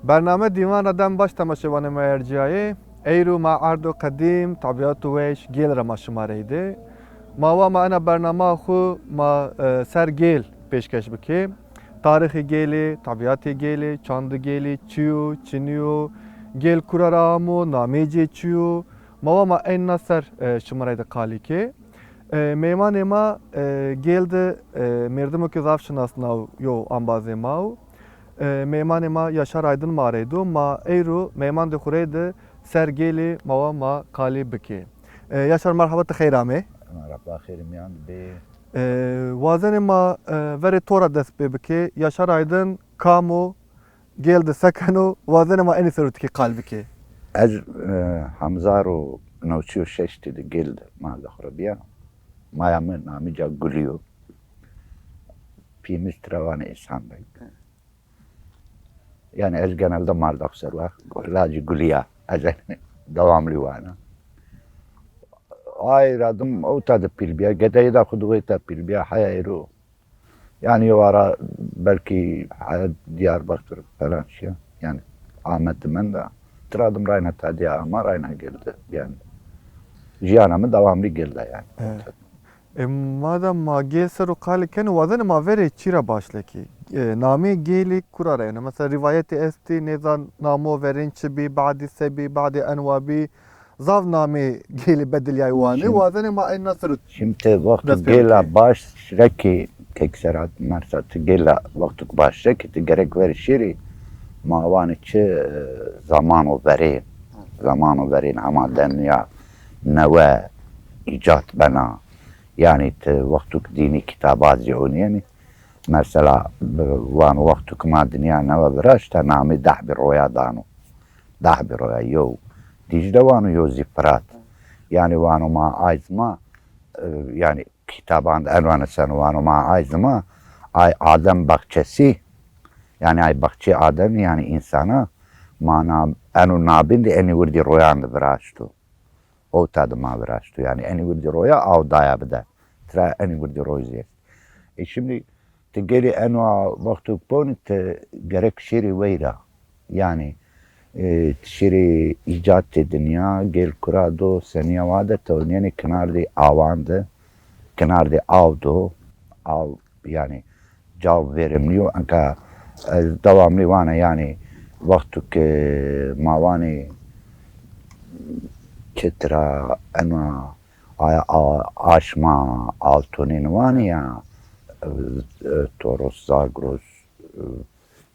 برنامه دیوان آدم باش تماشاوان مرجعی ایرو ما عرض قدیم طبیعت ویش گیل را ما شماره ده ما انا برنامه خو ما سر گیل پیشکش بکی تاریخ گیلی طبیعت گیلی چاند گیلی چیو چنیو گیل کرارامو نامیجی چیو ما این نصر شماره ده قالی که میمان ما گیل ده مردمو که ضعف شناس ناو یو انبازه ماو میمان ما Yaşar Aydın maraydu ma eyru meyman de xureydi sergeli ma kali biki. Yaşar merhaba tıxeyrame. Merhaba xeyrim yan be. Vazen ma veri tora dest biki Yaşar Aydın kamu geldi sakanu vazen ma eni serutki kalbiki. Ez Hamzaro نوچی و ششتی دی گلد مال خرابیا مایا من نامی جا گلیو پیمیست روان insan bek. Yani ez genelde mardakser var. Lacı gülüya. Ez devamlı var. Ayradım o tadı pilbiya. Gedeyi de kuduğu da pilbiya hayırı. Yani yuvara belki Diyarbakır falan şey. Yani Ahmet'im ben de. Tiradım Rayna tadiya ama Rayna geldi. Yani Cihan'a devamlı geldi yani. Madem ma gel seru kali kenu vazen ma veri çira başlaki. Nami geli kurara yani mesela rivayeti esti nezan namo verinçi bi ba'di sebi ba'di envabi zav nami geli bedel yayvani vazen ma en nasır Şimdi vakti Biraz gela baş şireki kekserat mersatı gela vakti baş şireki gerek ver şiri mavan içi zamanı verin ama dünya neve icat bana yani vakti dini kitabat yani mesela وان وقتك ما دنيا نوا براش تنامي ده برويا دانو ده برويا يو ديجدا وانو يو زفرات يعني وانو ما عايزما يعني كتابان انوان سن وانو ما عايزما اي آدم بخشسي يعني اي بخشي آدم يعني انسانا ما انو نابين دي اني وردي رويان براشتو او تاد ما براشتو يعني اني وردي رويا او دايا بدا ترى اني وردي رويزي şimdi تجري أنواع وقت بون جرك شيري ويرا يعني تشيري إيجاد الدنيا جيل كرادو سنيا وادا تونيني كنار دي آوانده كنار دي آودو أو يعني جاوب فيرمليو أنك دواملي وانا يعني وقتك ماواني كترا أنواع آشما آلتونين وانيا Toros, Zagros,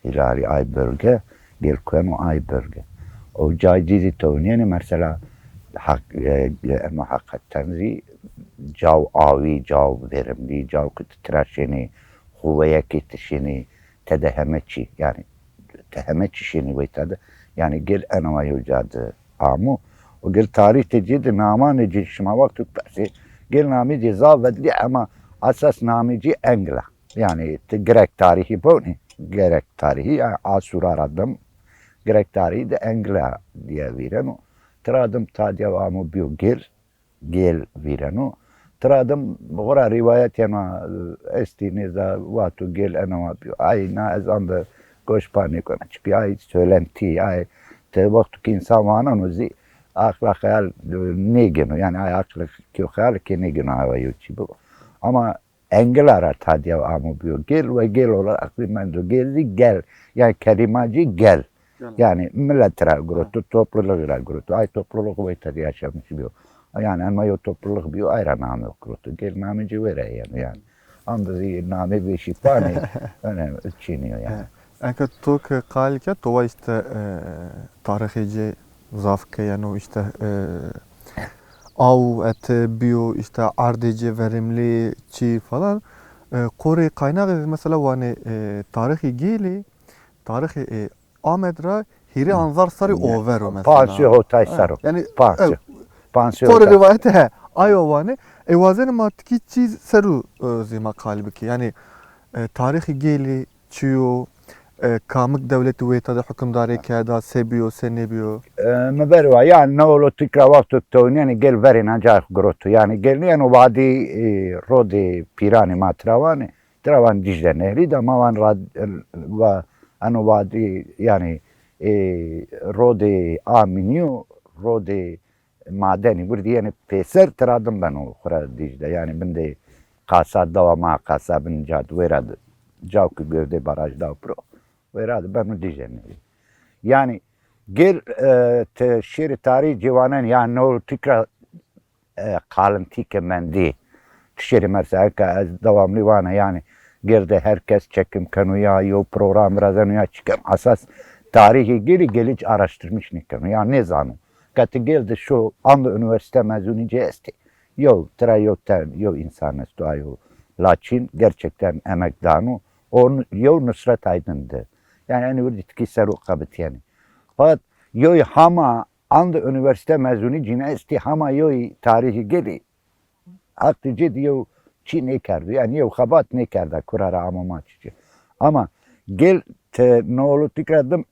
Hilali ay bölge, Gelkeno ay bölge. O caizi tevniyeni mesela ama hakikaten cav avi, cav verimli, cav kıtıtraşeni, huvaya kitişeni, tedehemeçi yani tehemeçi şeni ve tadı yani gel enama yucadı amu. O gel tarih tecidi nama neci şima vakti pesi gel nami ceza vedli ama asas namici Engla. Yani Grek tarihi bu ne? Grek tarihi yani Asura radım. Grek tarihi de Engla diye virenu. Tradım ta devamı bir gel virenu. Tradım bora rivayet yani esti neza vatu gel enama bir ay na ezanda goşpani kona çıkıyor ay söylenti ay te vakti ki insan vana nuzi akla hayal ne geno yani ay akla ki hayal ki ne geno hava yuçi bu. Ama engel arar tadiye amubıyor. Gel ve gel olarak aklımdan geldi gel. Yani kelimacı gel. Yani milletlere grutu, topluluğa grutu. Ay topluluk ve tadiye yaşamış bir. Yani ama yok topluluk bir ayrı namı grutu. Gel namıcı vere yani. Andızı namı bir şifani. Önemli çiniyor yani. Enka Türk kalike tova işte tarihici zafke yani işte av eti, biyo, işte ardici, verimli, çiğ falan. Kore kaynağı mesela hani tarihi geli, tarihi Ahmet'ra hiri anzar sarı overo mesela. Pansiyo hotay sarı. Yani pansiyo. Kore rivayeti he. Ayo vani. Vazen matki çiz sarı zima kalbiki. Yani tarihi geli, çiğ, kamık devleti ve tadı hükümdarı kâda sebiyo, senebiyo. مبروا يعني نولو تكرا وقت التون يعني قل فرين هنجاك قروتو يعني قل يعني وبعدي رودي بيراني ما تراوان دجلة نهري دا ما وان راد و أنا وبعدي يعني rode aminiyo rode madeni burada yani peser tiradım ben o kura Dicle yani ben de kasa davama kasa bin cad veradı cavkı gövde barajda pro veradı ben o Dicle'ni yani gel te şiir tarihi civanen yani o tikra kalın tike mendi şiir mesela az devamlı vana yani geride herkes çekim kanuya yo program razanuya çıkım asas tarihi geliç araştırmış nikam yani ne zanı katı geldi şu anda üniversite mezunu cesti yo trayoten yo insanestu ayo laçin gerçekten emekdanu on yo Nusret Aydın'dı yani en vurditki seru kabit yani fakat yo hama anda üniversite mezunu cinesti hama yo tarihi geli haklı diyor çi ne kerdi yani yo habat ne kerdi kurara ama maçı ama gel te ne olur tikradım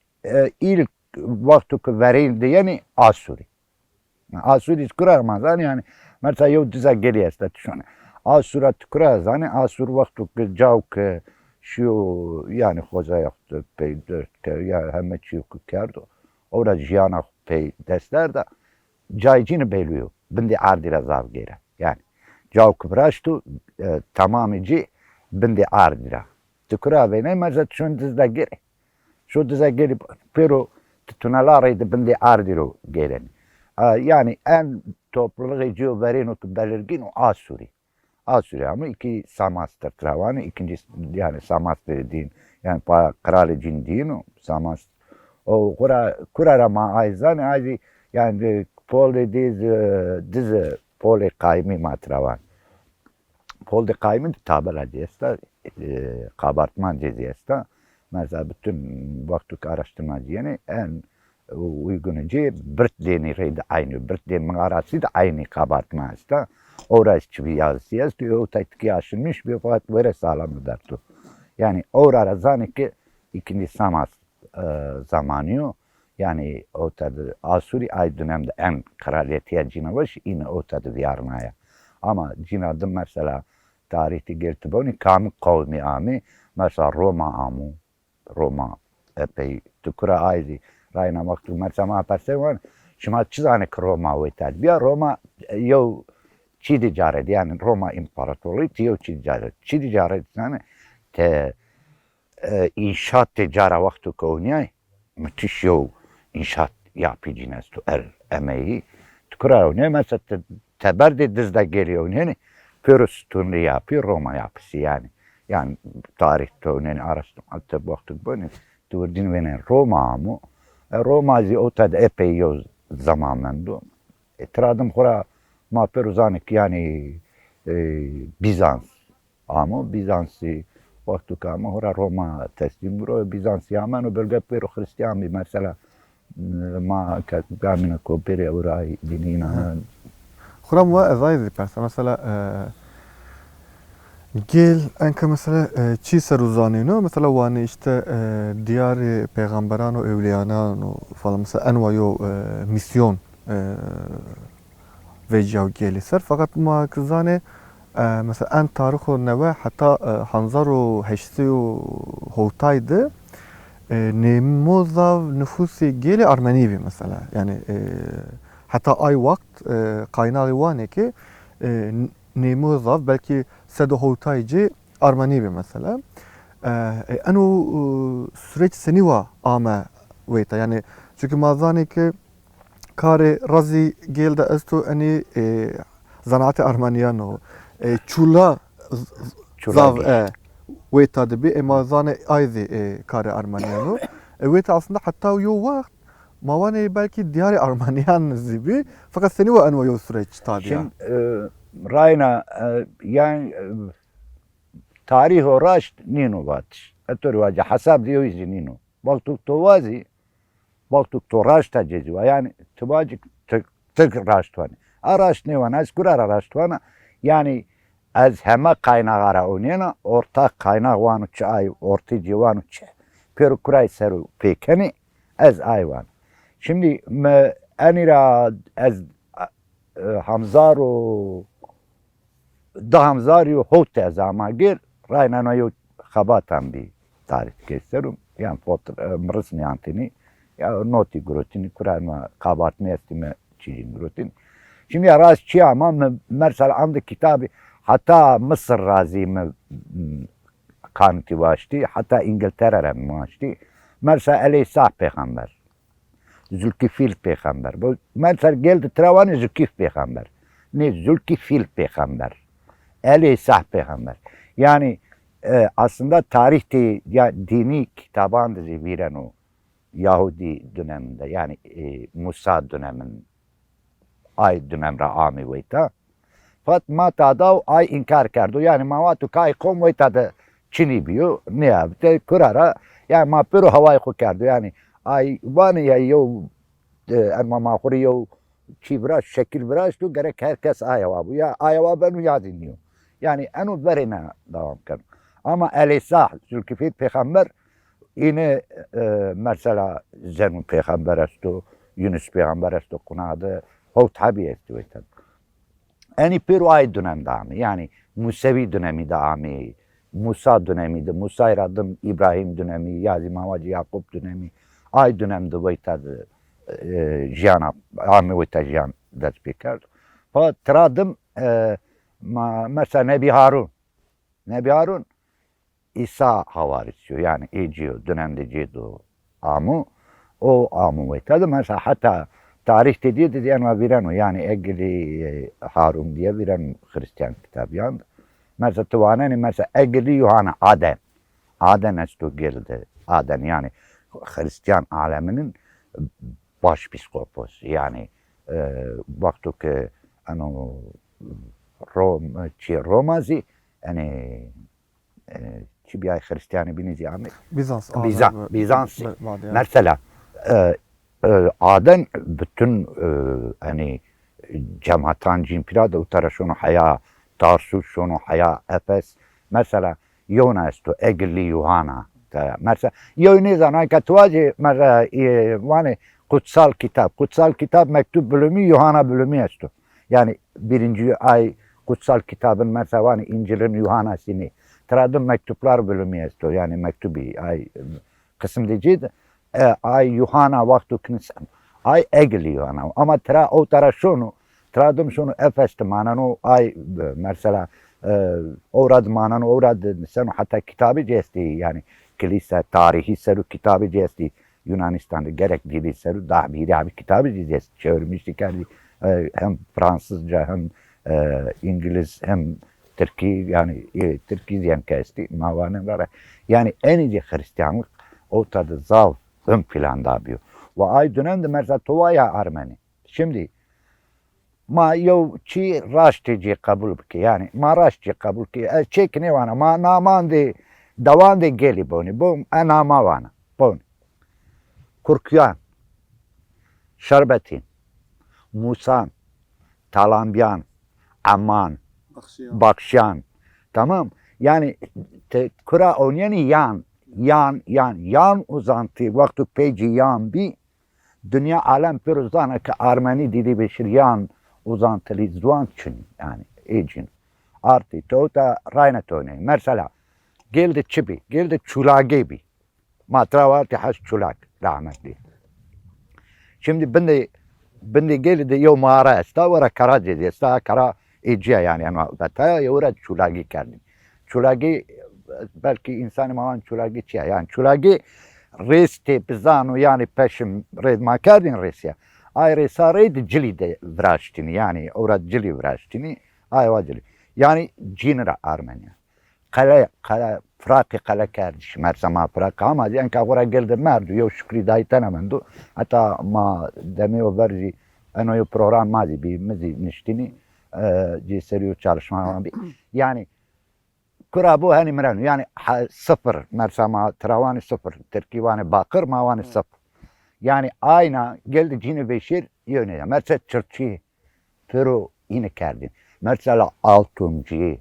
ilk vakti ki verildi yani Asuri. Asuri kurar yani mesela yo dize geliyor statüsüne. Asura kurar yani Asur vakti ki cavk şu yani hoca yaptı pey dört ya hem çiğuk kerdo. Orada jiyana pey dersler de caycını beliyor. Bindi ardira zav gere. Yani cavk bıraştı tamamıcı bindi ardira. Tıkura ve ne mesela şun dizde gere. Şu dize gelip pero tutunalarıydı bindi ardiro gelen. Yani en topluluğu veren o belirgin o Asuri. Asuri ama iki Samastır travanı ikinci yani Samastır dediğin yani kralicin din o Samast. O kurara ma ayzan ayzi yani pole diz pole kaimi matravan. Pole kaimi tabela diyesta kabartman diyesta. Mesela bütün vakti araştırmacı yani en uygununca Britden'i de aynı. Britden'in arası da aynı kabartmazda. Orası bir yazısıyız ki o tatki aşılmış bir fakat böyle sağlam derdi. Yani orada zanı ki ikinci Samas zamanı yani o tadı Asuri ay dönemde en kraliyetiye cinamış yine o tadı diyarmaya. Ama cinadım mesela tarihte gertiboni kamı kavmi ami mesela Roma amu. Roma epey tukura ayzi rayna maktu mesela persevan şuma çizane Roma vetal bir Roma yo çi ticaret yani Roma imparatorluğu tiyo çi ticaret yani te inşaat ticara vaktu konya müthiş yo inşaat yapıcınız tu emeği tukura oynuyor mesela teberde dizde geliyor yani Pürüstünlü yapıyor Roma yapısı yani. Yani tarihte önemli araştırma baktık böyle. Tuvardin venen Roma mı? Roma'yı o tadı epey yoz zamanında. Tradım kura ma peruzanik yani Bizans. Ama Bizans'ı baktık ama hora Roma teslim buro Bizans yaman o bölge peru Hristiyan bir mesela ma kamina koperi orayı dinina. خرام وأزايد بس مثلا گل انکه مثلا چی سروزانینو مثلا وانی işte diğer peygamberan و evliyanan falan mesela envayو misyon veciyav geliser fakat ma kızane mesela en tarih o neve hatta Hanzar o Heşti o Hoğtay'dı Nemozav nüfusi geli Armenivi mesela yani hatta ay vakt kaynağı vane ki Nemozav belki Sedo Hoğtaycı Armenivi mesela eno süreç seniva ama veyta yani çünkü mazani ki kare razi geldi esto ani zanaati Armaniyano çula zav veyta de bir mazani ayzi kare Armaniyano veyta aslında hatta yo vakt mavane belki diğer Armaniyan zibi fakat seni o enva yo süreç tadı. Şimdi Rayna yani tarih o raşt nino vatış. Etör vaca hasab diyor izi nino. Baktık tovazi baktık to raşta cezi yani tubacık tık raştvanı. Araşt ne vana eskurar araştvanı yani az hema kaynağara oynayana ortak kaynak vanu çay orti civanu çay. Peru kuray seru pekeni az ayvan. Şimdi enira az Hamzaro da Hamzaro hote zama gir Rayna yo xabatan bir tarih keserum yani fotoğraf mrısın yantini Ya noti grotini kurarma kabartma estime çizim grotin. Şimdi ya rast çi ama mesela andı kitabı hatta Mısır razimi kanıtı baştı hatta İngiltere'ye baştı. Mesela Elisa peygamber. Zülkifil peygamber. Bu mesela geldi travanı Zülkif peygamber. Ne Zülkifil peygamber. Elisa peygamber. Yani aslında tarihte ya dini kitabandı veren o Yahudi döneminde yani Musa dönemin ay dönemre ami veyta. Fat mata da ay inkar kerdo. Yani mavatu kay kom veyta da Çin'i biyo. Ne yaptı? Kurara yani ma pero havayı ko kerdo. Yani ay vani ya yo ama mahuri yo çi biraz şekil biraz tu gerek herkes ayava bu. Ya ayava benu ya dinliyor. Yani enu verine devam kar. Ama Elisa Zülkifil peygamber yine mesela Zenun peygamber estu, Yunus peygamber estu kunadı, o tabi estu etten. Eni Peru ay dönemde ami, yani Musevi dönemi de ami, Musa dönemi de, Musa iradım İbrahim dönemi, Yazim Havacı Yakup dönemi, ay dönemde veytadı jiyana, ami veyta jiyan ders bekar. Fakat tiradım mesela Nebi Harun, İsa havarisi yani Eciyo dönemde Cedo amu o amu veytadı mesela hatta tarihte diye yani viren o yani Egli Harun diye viren Hristiyan kitabı yandı. Mesela tuvaneni mesela Egli Yuhanna Aden estu geldi Aden yani Hristiyan aleminin başpiskoposu yani baktık ki ano Romazi yani çi bir ay Hristiyanı binizi yani Bizans mesela aden bütün hani cematan cimpira da utara şunu haya Tarsus şunu haya Efes mesela Yona esto Egli Yuhanna mesela Yoni zanay katvaji mesela yani kutsal kitap mektup bölümü Yuhanna bölümü esto yani birinci ay kutsal kitabın mesela hani İncil'in Yuhanna'sını tiradım mektuplar bölümü esto yani mektubi ay kısım diyeceğiz ay Yuhanna vaktu knisem ay Egli Yuhanna ama tira o tara şunu tiradım şunu Efes'te manano ay mesela orad manano orad sen hatta kitabı cesti yani kilise tarihi seru kitabı cesti Yunanistan'da gerek dili seru daha bir abi kitabı cesti çevirmişti kendi hem Fransızca hem İngiliz hem Türkçe yani Türkçe diyen kesti mavanelere yani en iyi Hristiyanlık o tadı zav ön planda yapıyor. Ve ay dönemde mesela Tovaya Armeni. Şimdi ma yo çi raştici kabul ki yani ma raştici kabul ki çek ne vana ma namandi davande geli boni bu anama vana boni Kurkyan Şerbetin Musan Talambyan Aman Bakşyan tamam yani kura oynayani yan uzantı vaktu peci yan bir dünya alem piruzana ki Armeni dili beşir yan uzantılı zuan için yani ecin artı tota raynet oynayın mesela geldi çibi geldi çulage bir matravarti haş çulak rahmetli şimdi ben de geldi yo mağara esta vara kara dedi esta kara eciye yani betaya yora çulagi kerdim çulagi belki insanı mavan çulagi çiye yani çulagi resti bizanu yani peşim red makardin resya ay resa red cili de vraştini yani orada cili vraştini ay vacili yani cinra Armenya kale fraki kale kardeş mersama fraki ama yani kavura geldi merdu yo şükri daytan amendu hatta ma demiyor verzi ano program mazi bir mezi niştini seriyo çalışma bir yani kura bu hani meren yani sıfır mersama travani sıfır terkivani bakır mavani sıfır yani ayna geldi cini beşir yöne mesela çırçı pero yine kerdi mesela altuncu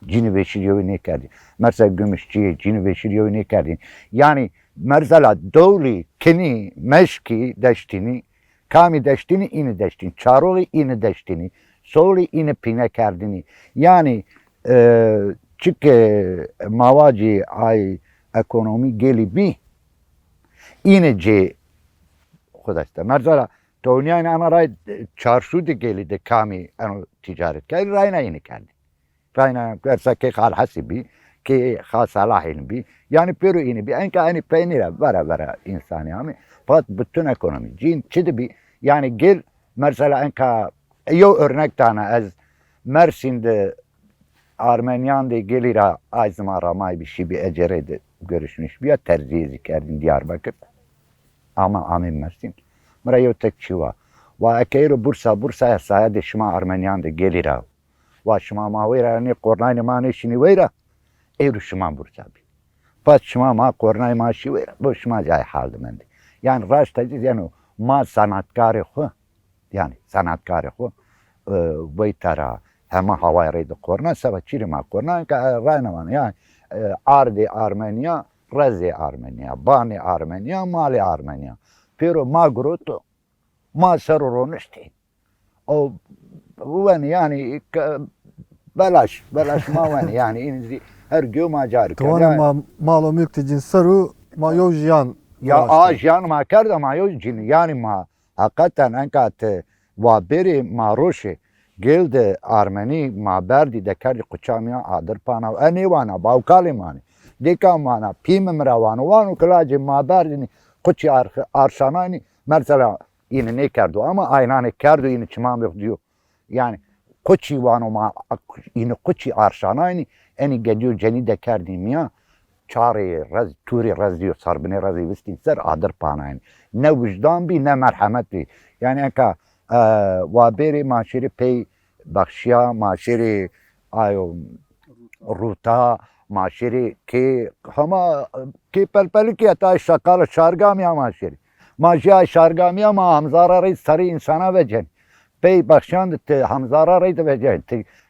cini beşir yöne kerdi mesela gümüşçü cini beşir yöne kerdi yani mesela doli keni meşki deştini kami deştini ini deştini çaroli ini deştini soli ini pine kerdini yani çünkü mavaci ay ekonomi geli bir inece است مثلا تونیان انا رای چارشو دی گلی دی کامی انو تجارت که رای نه کردی رای نه کرسا که خال حسبی که خاص صلاحین بی yani pero ini bir enka hani peynire vera insani ama fakat bütün ekonomi cin çidi bir yani gel mesela enka yo örnek tane az Mersin'de Armenyan de gelira azma ramay bir şey bir ecerede görüşmüş bir tercih zikerdin Diyarbakır ama amin Mersin merayo tek çiva ve ekeyro Bursa sayede şuma Armenyan de gelira ve şuma mavera ne kornayne mane şini vera eyro şuma Bursa bir پس شما ما قرنای ما شوی با شما جای حال مندی یعنی راست تجید یعنی ما صنعتکار خو یعنی صنعتکار خو وی ترا همه هوای رید قرنا سبا چیری ما قرنا که رای نمان یعنی آرد آرمنیا رزی آرمنیا بانی آرمنیا مالی آرمنیا پیرو ما گروتو ما سر رو نشتی او ون یعنی بلاش ما ون yani اینزی her gün macar. Tuvan ma malo mülk cin saru ma yo jiyan. Ya jiyan ma karda ma yo cin yani ma hakikaten enkat va beri ma roşe geldi Armeni ma berdi de kardi kuçamya adır pana eni vana bavkali mani deka mana pim mravanu vanu klaje ma berdi kuçi arşanani mesela yine ne kardu ama aynane kardu yine çimam yok diyor. Yani kuçi vanu ma yine kuçi arşanani eni geliyor ceni de kerdim ya çare raz turi raz diyor sarbine razı vistin ser adır panayın ne vicdan bi ne merhamet bi yani eka vaberi maşeri pey bakşya maşeri ayo ruta maşeri ki hama ki pelpeli ki ata şakal şargamiya maşeri şargamiya ma hamzara reis sarı insana vecen pey bakşan de hamzara reis vecen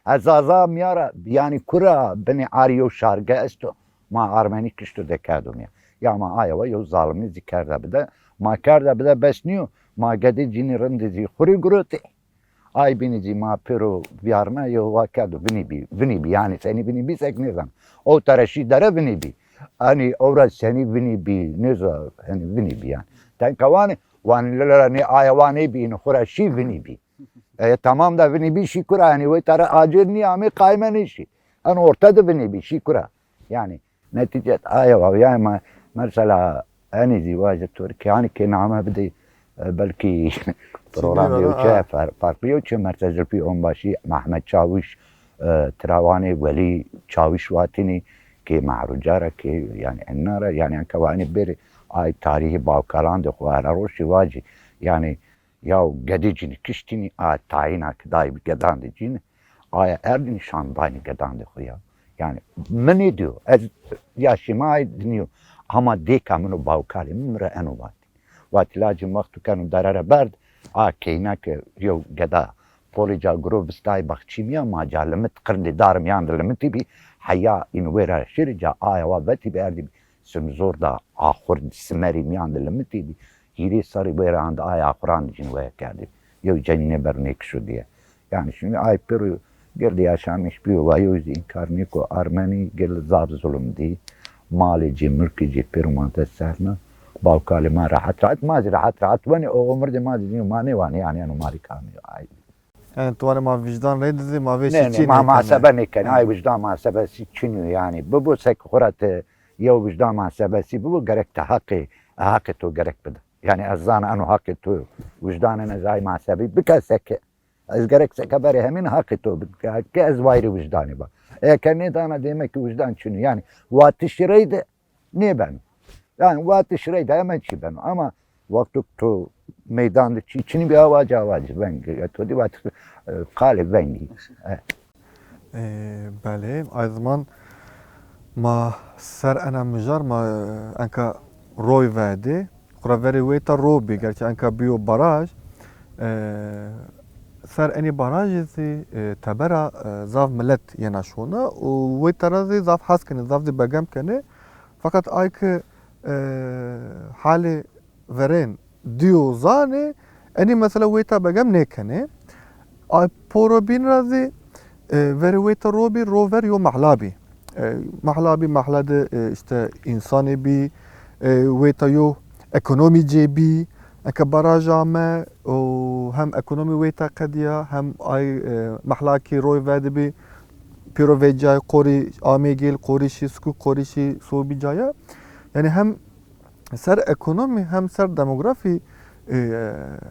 Azaza miyara yani kura beni arıyor şarkı esto ma Armeni kişto dekadum ya ma ayava yo zalimi zikarda bide ma karda bide besniyo ma gadi cini rendizi khuri guruti ay binici ma pero viyarma yo vakadu bini bi yani seni bini bi sek nizam o taraşi dara bini bi hani ora seni bini bi neza hani bini bi yani ten kavani wan lara ne ayavani bi khurashi bini bi tamam da beni bir şükür yani ve tara acil niyami kaymen işi. Hani ortada beni bir şükür yani netice ayva yani mesela hani zivacı Türkiye yani ki nama bedi belki program diyor farklı yok çünkü merkezli bir onbaşı Mehmet Çavuş Travani Veli Çavuş Vatini ki mahrucara ki yani enara yani kavani bir ay tarihi Balkaran de kuara roşi vacı yani ya gedicini kiştini a tayina kday bir gedan dicini aya erdin şandayni gedan de ya yani ne diyor az yaşımay dinliyor ama dekamını bavkali mimre enu vati lacım vaktu kanu darara berd a keynak yo geda polica grup stay bakçimiya macalimit kırdı darım yandılimit bi haya inwera şirca aya vati berdi sumzor da ahur smerim yandılimit bi Hiri sarı beyrağında ayağı Kur'an için ve geldi. Yok cennet bernek şu diye. Yani şimdi ay peru geldi yaşamış bir vayoz inkarniko Armeni gel zar zulüm di. Malici mülkici peru mantasarna. Balkali ma rahat rahat vani o ömürde ma diyor mani vani yani mali kamıyor ay. Yani tuvan ma vicdan reddi ma ve ne ma sebene kan ay vicdan ma sebesi çiniyor yani. Bu sek kurat yo vicdan ma sebesi bu gerekte hakkı to gerek bede. Yani azan anu hakkı tu vicdanına zay masabi bikasek az gerekse kabari hemin hakkı tu ki az vayri vicdanı bak. Kendi tane demek ki vicdan çünkü yani vatişreyde ne ben? Yani vatişreyde hemen çi ben ama vakti tu meydanda içini bir avacı ben to vat kale ben. Bale o zaman ma ser ana müjar ma anka roy verdi. Kuraveri veta robi gerçi anka bio baraj ser eni barajı tabera zav millet yenaşona o veta razi zav haskene zav di begam kene fakat ayke hali veren diyo zane eni mesela veta begam ne kene ay poro bin razi veri veta robi rover yo mahlabi mahladı işte insani bi veta yo ekonomi cebi اکا براجا ما و هم اکونومی ویتا قدیا هم آی محلاکی روی وید بی پیرو وید جای قوری آمیگیل قوریشی سکو قوریشی سو بی جایا یعنی هم سر اکونومی هم سر دموگرافی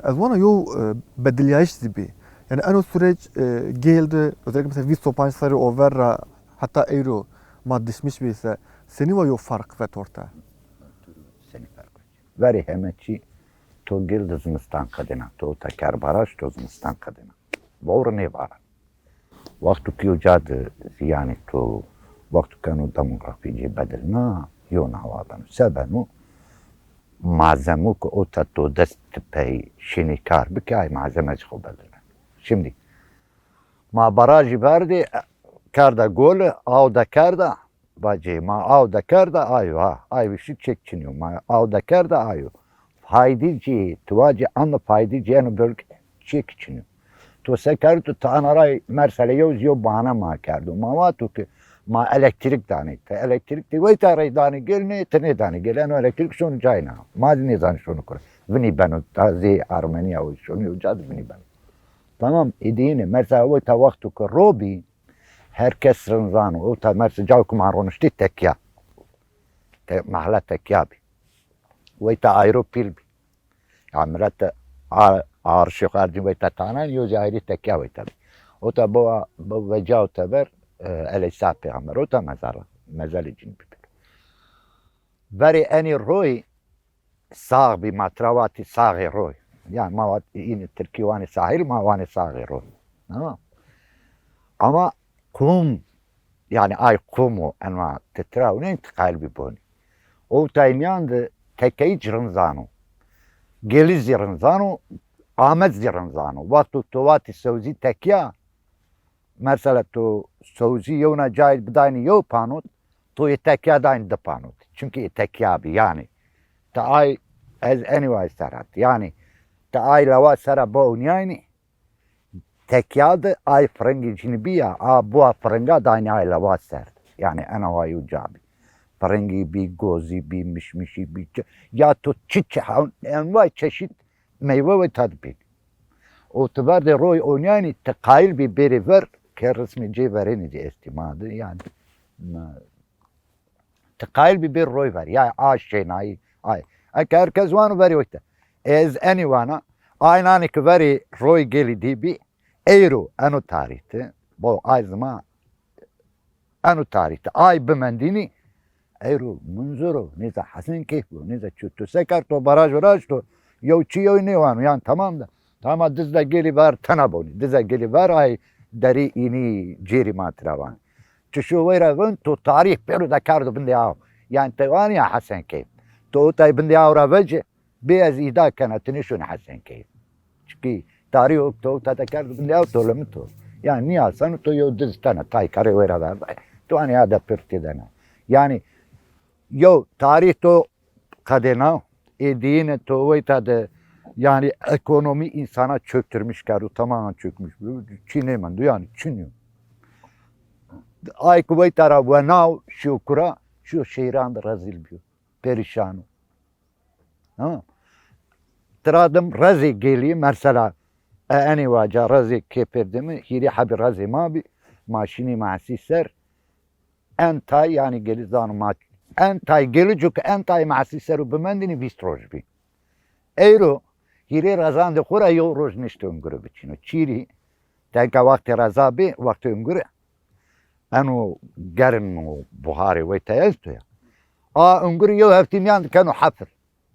از وانا یو بدلیایش زیبی yani en o süreç geldi özellikle mesela 25 sarı over hatta euro maddişmiş bir ise seni var yok fark ve torta. Seni fark veri hemeçi to gildi zimistan kadına to tekar baraj to zimistan kadına. Vor ne var? Vaktu ki ucadı yani to vaktu kanu demografici bedelna yon havadan sebenu malzemu ki o to dest pey şinikar bike ay malzeme çıkı bedelna. Şimdi ma barajı verdi karda gol av da karda bacı ma av da karda ayu ha ay bir şey çekçiniyor ma av da karda ayu faydici tuvaci anla faydici yani bölge çekçiniyor تو سکر تو تانارای مرسله یو بانه ما کردو ما تو که ما الکتریک دانی تا الکتریک دی وی تاری دانی گلنی تنی دانی گل انو الکتریک شون جای نه ما دی نیزان شونو کنه ونی بنو تازی ارمنیا و شونی وجاد ونی بنو tamam idine mesela o ta vaktu ko robi herkes rınzanu o ta mesela jav kumaronuşti tekya te mahla tekya bi o ta aeropil bi amrata arşi kardi ve tatanan yüz ayrı tekya ve tabi. O da bu vecav taber el-İsa peygamber o da mezar için bir. Veri eni roy sağ bir matravati sağı roy. Yani mavat yine Türkiye'nin sahil mavani sağı roy. Tamam. Ama kum yani ay kumu ama tetravun intikal bir boni. O taymyandı tekkeyi cırınzanu. Geliz cırınzanu Ahmet Zirınzanu, vaktu tovati Sövzi tekya, mesela tu Sövzi yevna cahil bidayni yev panut, tu tekya dayni de panut. Çünkü tekya bi yani. Ta ay ez anyway sarat. Yani ta ay lava sara bu unyayni tekyadı ay frengi cinibiya, bu frenga dayni ay lava sert. Yani ana vay ucabi. Frengi bi gozi bi mişmişi bi ya tu çiçe envay çeşit meyve ve tadbik. O teverde roy oynayani tekayil bir beri ver ki resmi cevherini de estimadı yani tekayil bir beri roy ver ya aşenayı ay herkes vanı veriyor işte ez anyvana aynı ki veri roy geli dibi euro anu tarihte bu ay zaman anu tarihte ay bimendini euro munzuru neza hasen keyfu neza çüttü sekar to baraj to Yo çiyo ne var yani tamam da. Tamam dizde geli var tanaboni. Dizde geli var ay dari ini ciri matravan. Çuşu vayra vın to tarih peru da kardo bindi av. Yani tevani ya Hasan keyf. To tay bindi avra vece beyaz ida kanatını şun Hasan keyf. Çünkü tarih o to ta kardo bindi av to lemi to. Yani niye alsan to yo diz tane tay kare vayra var. To ani ada perti dana. Yani yo tarih to kadena Edine tovayta da yani ekonomi insana çöktürmüş karı tamamen çökmüş. Çin'e yani Çin'im. Ay kuvaytara ve nav şukura şu şehran da rezil bir perişan. Tamam. Tradım razi geliyor mesela ani vaca razi keperdimi hiri habi razi ma bi maşini masi ser entay yani geli zanı ma entay gelecek entay masi seru bimendini vistroj bi. Euro hiri razan de kura yo roj nişte öngürü biçino. Çiri teka vakti razabi vakti öngürü anu gerin buhari ve teyezto ya. Öngürü yo heftim yandı kanu hafır.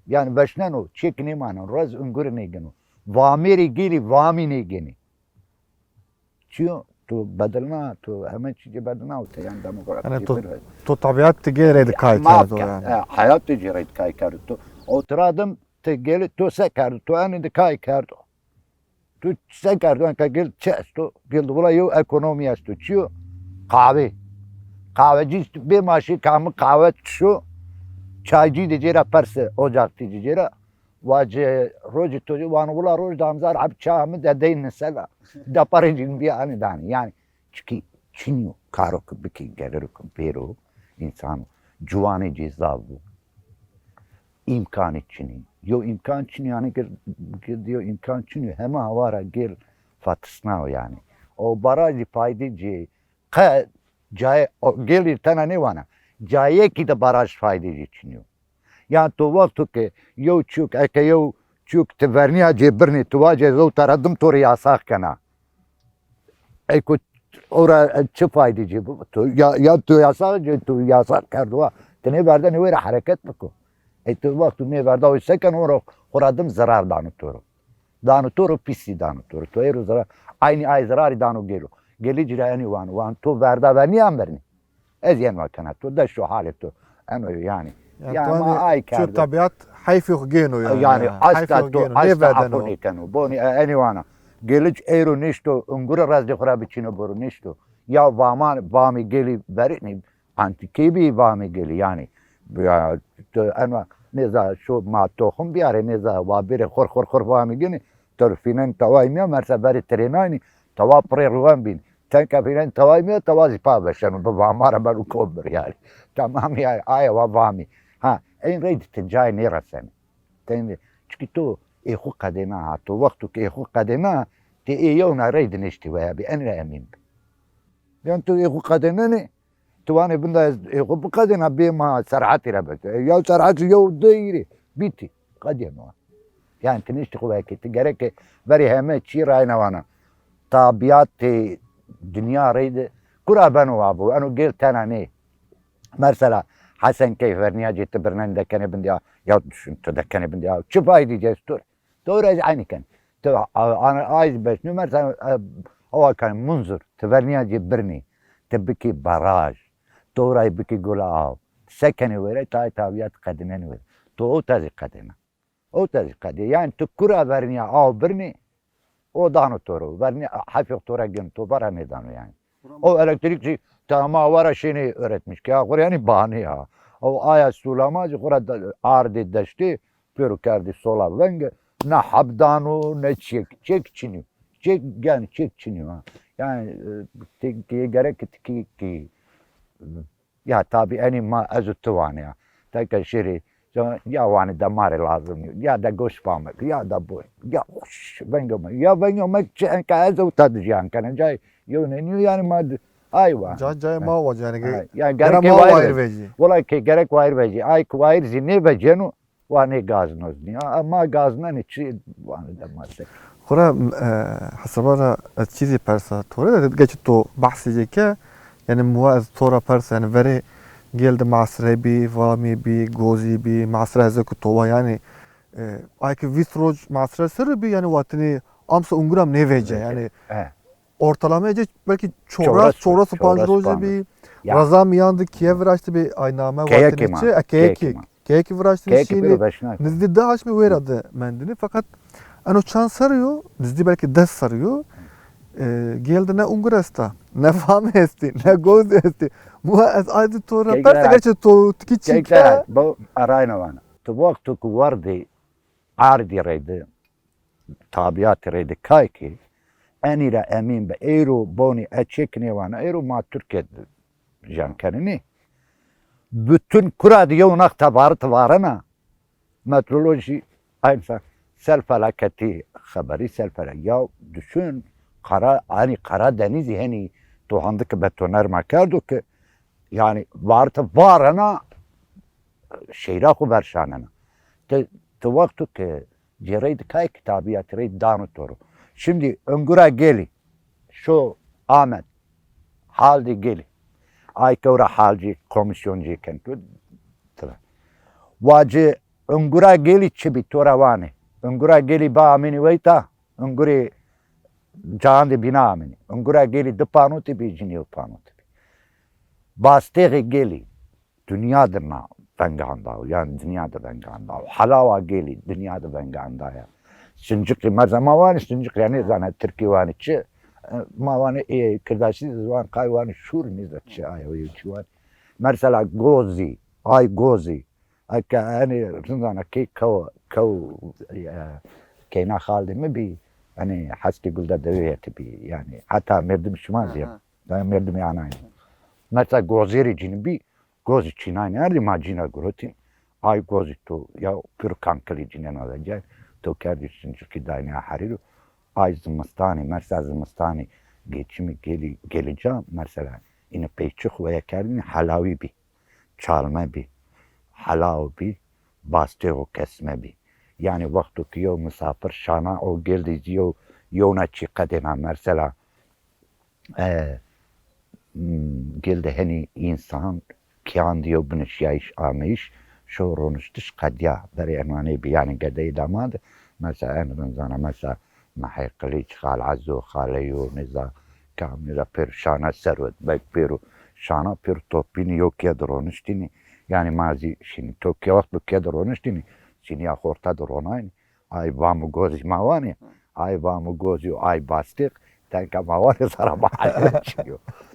Yani beşneno çekini manan raz öngürü ne genu. Vamiri gili vami ne geni. Çiyo تو بدلنا تو همه چیزی بدلنا و تیان دموگرافی یعنی تو طبیعت تگیرید کای کرد حیات تجارت کای کرد تو oturdım gel to se kardo to ani de kay kardo tu se kardo an gel çesto gel bula yo ekonomi asto çiyo kahveci bir maaşı kamı kahve şu çaycı dicera perse ocak dicera vaje roji to wan bula roj damzar ab çamı da deyin sela da parejin bir ani dani yani çünkü çinyo karo ki gelir peru insan cuvani cezavu imkan içini. Yo imkan içini yani diyor imkan içini hemen havara gel fatısna yani. O barajı faydacı ka cay gelir tane ne vana. Caye ki de baraj faydacı içiniyor. Yani to vaktu ki yo çuk eke yo çuk teverniya cebirni tuvace zo taradım tori yasak kana. Eko ora çı faydacı bu. Ya to yasak to yasak karduva. Tene verden ne ver hareket bako. To vaktu ne verda o seken ora horadım zarar danutoro. Danutoro pisi danutoro. To ero zarar aynı ay zararı danu gelo. Gelici yani van to verda ve niye amberni. Ez yen vakana to da şu haleto. Ano yani. Yani ma ay kardı. Şu tabiat hayf yok geno yani. Yani asla to asla verden o. aponi kanu. Boni anywana. Gelic ero nisto ungura razde khrabichino boru nisto. Ya vami geli verini antikebi vami geli yani. Ya ana neza şu ma tohum biare neza vabire khor vami geni. Torfinen tawaymiya mersa bari trenani tawa prervan bin. Tenka finen tawaymiya tawazi pa beşanu bu vamara baru kobr yani. Tamam ya aya vami. Ha en reyd tecay nera sen. Ten çünkü to ehu kadena ha to vaktu ki ehu kadena te yona reyd niştiwaya bi en emin. Yani to ehu kadena ne تواني بندا قدنا بما سرعتي ربت يا سرعتي يو ديري بيتي قدنا يعني تنشتي قواك تجرك بري همه شي راينا وانا طابيات دنيا ريد كرا بنو ابو انا قلت انا ني مثلا حسن كيف فرنيا جيت برنامج دكني بنديا يا انت دكني بنديا شوف هايدي جستور دور عيني كان انا عايز بس مثلا هو كان منظر تفرنيا جبرني تبكي باراج دورای بکی گلاو سکنی وره تای تابیات قدنن وره تو او تازی قدنه او تازی قدنه yani تو کرا ورنی آو برنی o danu toru verni hafif tora gün to bara ne danu yani o elektrikçi tamam vara şeyini öğretmiş ki ya yani bahane ya o aya sulamacı kurada ardı deşti pür kerdi sola venge ne habdanu ne çek çini çek gen çek çini yani gerek ki ya tabii eni ma azuttu vani ya tek şiri ya vani da mare lazım ya da goşpamak ya da bu ya vengo ka azuttu diyan kana jay yone yani ma aywa Cay ma var yani. Yani gerek var veci valla ki gerek var veci ay var zine vecenu vani gaznoz ya ama gaznan içi vani da mase خورا حسابانا چیزی پرسا توره دیگه چه تو بحثی که یعنی مواز تورا پرسا یعنی وری گلد معصره بی وامی بی گوزی بی معصره از که توه یعنی ای که ویس روز معصره سر بی یعنی واتنی امس اونگرام نیویجه یعنی ortalama ece belki çorası panj rozu bir razam yandı Kiev vraştı bir ayname vatiniçi keki vraştı şimdi nizdi dahaş mı veradı mendini fakat ano çan sarıyor nizdi belki des sarıyor geldi ne unguresta ne fam esti ne goz esti muha az aydı tora perse gerçi to tikicika bu arayna vana to vaktu ku vardı ardi reydi tabiat reydi kayki enira emin be euro boni açıkne vana euro ma Türkiye jan kanini bütün kuradı yonak tabarı varana meteoroloji aynı sel felaketi haberi sel felaket ya düşün kara denizi hani tohandık betoner makardo ki yani varana şeyraku berşanana te vaktu ki cereydi kay kitabiyat rey danu toru şimdi öngüra geli şu Ahmet haldi geli ay kavra halci komisyoncu kentu vacı öngüra geli çibi toravani öngüra geli ba amini veyta öngüri cahandi bina amini öngüra geli de panuti bi jiniyo panuti basteri geli dünyadır na venganda yani dünyada venganda halava geli dünyada venganda ya Sıncıklı merzama var sıncıklı yani zana Türkiye var içi ma var kirdaşi var kay var şur nizatçı ay o yuçu var mesela gozi ay gozi ay yani zana ki kav kayna halde mi bi hani haski gulda deviyeti bi yani hatta merdim şumaz ya merdim yani mesela gozeri cini bi gozi çinay nerede macina grotin ay gozi tu ya pür kankali cinen alacak. Tu kerdişsin çünkü dayna hariru. Ay zımastani, mesela zımastani geçimi geleceğim mesela. Yine peyçuk ve kerdini halavi bir. Çalma bir. Halav bir. Bastı o kesme bir. Yani vakti ki yo misafir şana o geldi yo na çıkadena mesela geldi hani insan kian diyor bunu şiş amış şoronuştuş kadya beri envani bir yani gedeyi damadı mesela en zana mesela محيقليج خال عزو خاليو نزا كام نزا بير شانا سرود بك بيرو شانا بير توبيني يو كيدرونشتيني يعني مازي شيني توكي وقت بكيدرونشتيني شيني اخورتا دروناين اي بامو جوزي ماواني اي بامو جوزي اي باستيق تنكا ماواني صار محل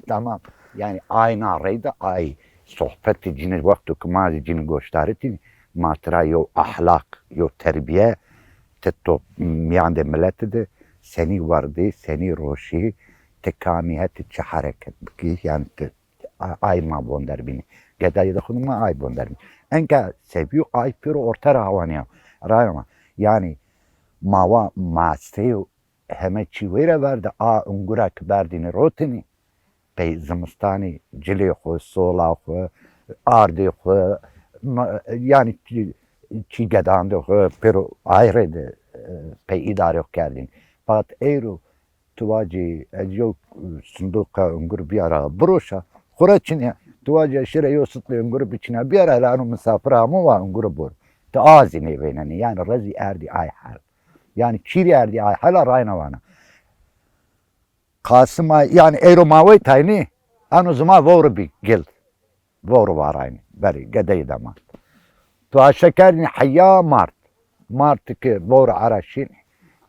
tamam yani ayna reyde ay sohbeti cini vakti kumazi cini gösterdi matra yo ahlak yo terbiye tetto miande milletide seni vardı seni roşi tekamiyeti çi hareket ki yani ay ma bonder bini gedayı da khuduma ay bonder bini enka seviyor ay pero ortara havaniya rayma yani mava masteo heme çivere verdi a ungura kberdini rotini pey zımstani cili xo sola xo ardi xo yani çi gedande xo pero ayrıdı pey idare kerdin fakat euro tuvaci ejo sunduka ungur bir ara broşa xuraçin tuvaci şire yosutlu ungur biçine bir ara lanu misafir ama var ungur bor ta azine beyneni yani razi erdi ay hal yani çiri erdi ay hala raynavana Kasım ay yani euro mavay tayni anu zama vore bir geld vore var aynı beri gedeyi dama تو شكرني حيا مارت كي بور عرشين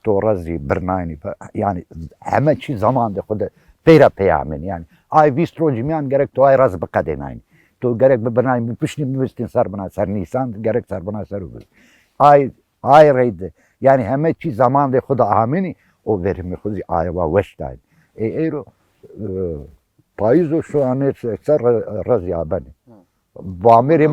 تو رزي برنايني يعني همه شي زمان ده خود بيرا بيعمل يعني اي بيسترو جميعا gerek تو اي رز بقديناين تو gerek ببرناين بيشني بيستين سر بنا سر نيسان gerek سر بنا سر اي ريد يعني همه شي زمان ده خود عامني o verimi خودي اي وشتاين ايرو payız şu an ekser razı abani. Vamiri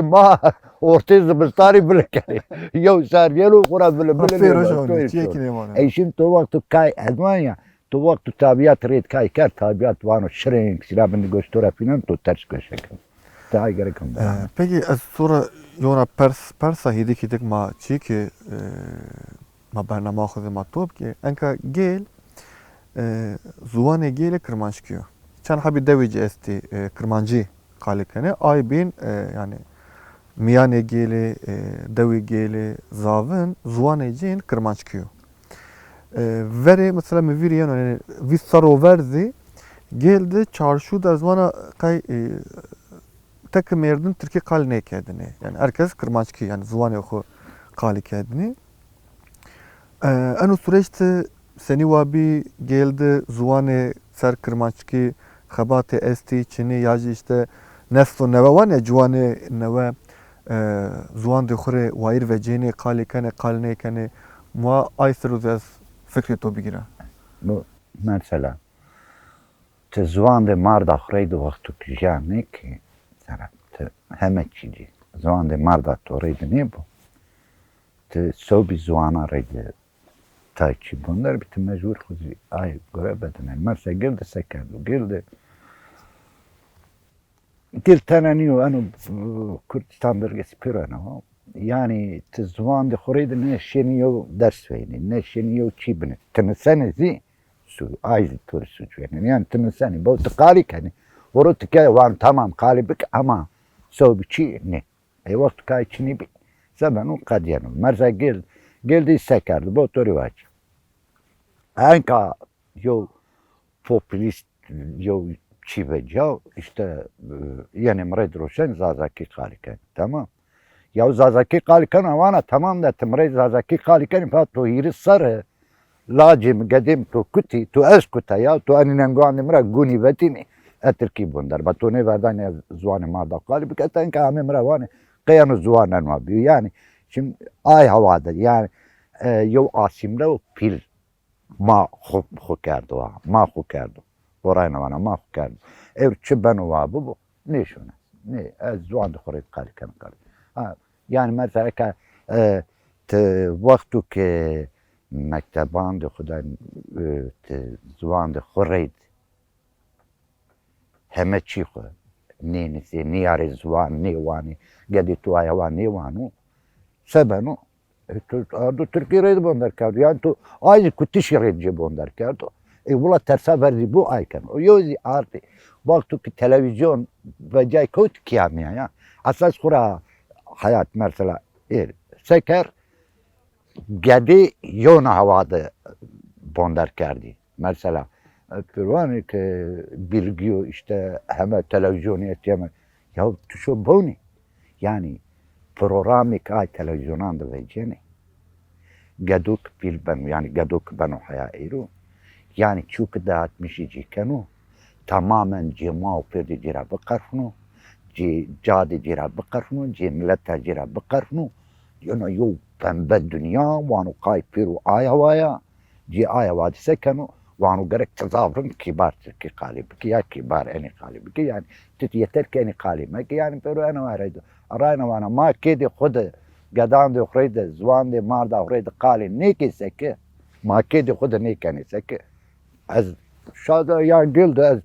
ma ortaya zıbıstari bile kere. Yo serviyelu kura bile bile. Feroşon, çekine var. Eşim to vaktu kay Almanya, to vaktu tabiat red kay ker tabiat vano şrenk silabını göstere filan to ters köşek. Daha gerek yok. Peki sonra yona Persa hidik hidik ma çiki ma bernama xwe ma top ki enka gel zuvanê gelê kirmançkiyo. Çend hebî devê cî estî kirmancî qalikene ay bin yani miyanê gelê devê gelê zavin zuvanê cîn kirmançkiyo. Verê mesela mi vîriyen yani vî saroverzê gel de çarşû da zwana qey tek merdin Tirkiye qal nekedine. Yani herkes kirmançkî yani zuvanê xwe qalî kedine. Enu süreçte seni wabî geldi zuvanê ser kirmançkî xebatê estî çinî ya jî işte nesl neve wan ya ciwanê neve ziwan dixwire wayîr ve cênê qalê kene qalnê kene ma ay ser û ez fikrê to bigire. Bu mesela te ziwan de marda xurey di vaktu kijanê ki te heme çîcî ziwan de marda torê dinê bû te sobî ziwana re de taçî bunlar bitti mecbur xuzî ay göre bedene mesela gel de sekerdu gel de gel teneniyo anu Kurdistan bölgesi pirana yani te ziwan de xurey de ne şeniyo ders veyni ne şeniyo çî bine tenesene zî su ay tur suçuyene yani tenesene bu tıkali kani oru tıkaya var tamam kalibik ama so biçi ne vakti kay çini bir zamanu kadiyanu merza geldi sekerdi bu tori var enka yo popülist yo çiveca işte yani mred roşen zazaki kaliken tamam ya zazaki kaliken avana tamam da temre zazaki kaliken fa to hiri sarı lacim gedim to kuti to eskuta ya to aninen guanimra guni vetini etirki bundar ba to ne verdan ya zuane marda kali biketen ka amemra vane qiyanu zuanen ma bi yani şimdi ay havada yani yo asimre o pil ما خو کرده ما خو کرده برای نوانا ما خو کرده ایر چه بنو وابو بو نیشونه Ne? Ez zuan de xoreyt kali ken kali. Ha, yani mesela ki vaktu ki mekteban de xudan zuan de xoreyt heme çi xo neyse niyare zuan ne vani gedi tu ayavan ne vanu sebenu tu Türkiye reydi bondar kardı. Yani tu aynı kutiş reydi bondar kardı. Valla tersa verdi bu ayken. O yozi artı. Vaktu ki televizyon ve cay kut kiyamiya ya. Asas kura hayat mesela seker gedi yona havada bondar kardı. Mesela Pürvani ki bilgiyo işte hemen televizyoniyet yeme. Ya tuşu bu ne? Yani programik ay televizyonanda vecene. Geduk bilben yani geduk benu haya eru. Yani çünkü dağıtmışıcı kenu tamamen cema perde cira bakarfnu. Cadi cira bakarfnu. Millete cira bakarfnu. Yani yo pembe dünya vanu kay piru ayavaya. Ayava dise kenu vanu gerek tazavrın kibar ki kalib ki ya kibar eni kalib ki yani yeter ki eni kalime ki yani pero ena varaydı. Arayna vana ma kedi khuda gadan de khurayda zwan de marda khurayda qali ne ki seke ma kedi khuda ne kani seke az şada ya geldi az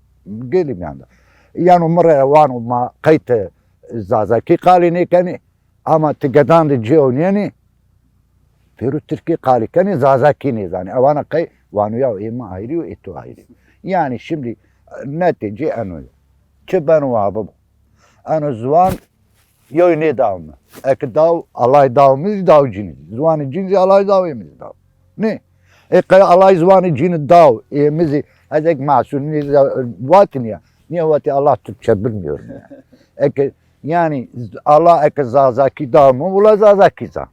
gelim yani. Yani umre vanu ma qayta zaza ki qali ne kani ama te gadan de jeoniyani pero Türkiye qali kani zaza ki ne zani avana kay vanu ya ima ayrı etu ayrı. Yani şimdi netice enu ki ben vabım anu zwan yoy ne davmı? Ek dav alay davmız dav ciniz. Zvanı ciniz alay davımız dav. Ne? Ek alay zvanı ciniz dav. Emizi ezek masuni vatin ya. Niye vati Allah Türkçe bilmiyorum ya. Ek yani Allah ek zazaki dav mı? Ula zazaki zan.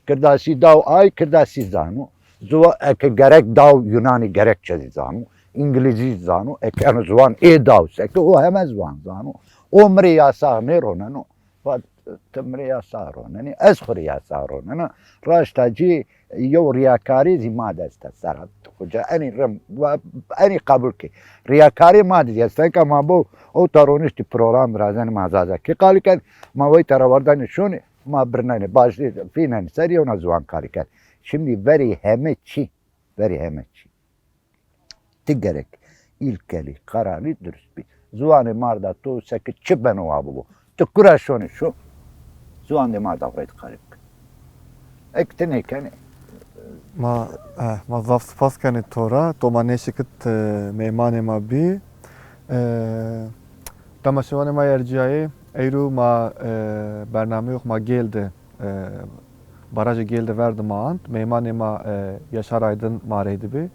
Kırdasi dav ay kırdasi zanu. Zva ek gerek dav Yunani gerekçe zanu. İngilizce zanu. Ek anu zvan dav seke o hemen zvan zanu. O mriya sağ neronanu. تمريا صارون يعني أزخر يا صارون أنا راش تاجي يو رياكاري زي ما دست سرت خجا أني رم أني قبل كي رياكاري ما دست يستنك ما بو أو ترونش تي برنامج رازن ما زازا كي قال كان ما وي ترى وردان شون ما برنامج باش فينا سري ونزوان قال كان şimdi very hemeçi tigerek ilkeli kararlı dürüst bir zuanı marda to seki çiben o abu tukura şonu şu zuanı marda vrayt qarib ektene kane ما ضاف سپاس کنید تورا تو ما نشکت میمان ما بی تماشاوان ما ارجایی ایرو ما برنامه ما geldi barajı geldi verdi maant meyman ma Yaşar Aydın mareydi bi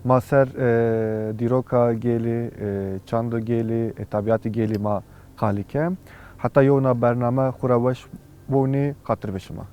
ma ser diroka geli çando geli tabiatı geli ma kalike hatta yona bername xurabaş buni katır beşima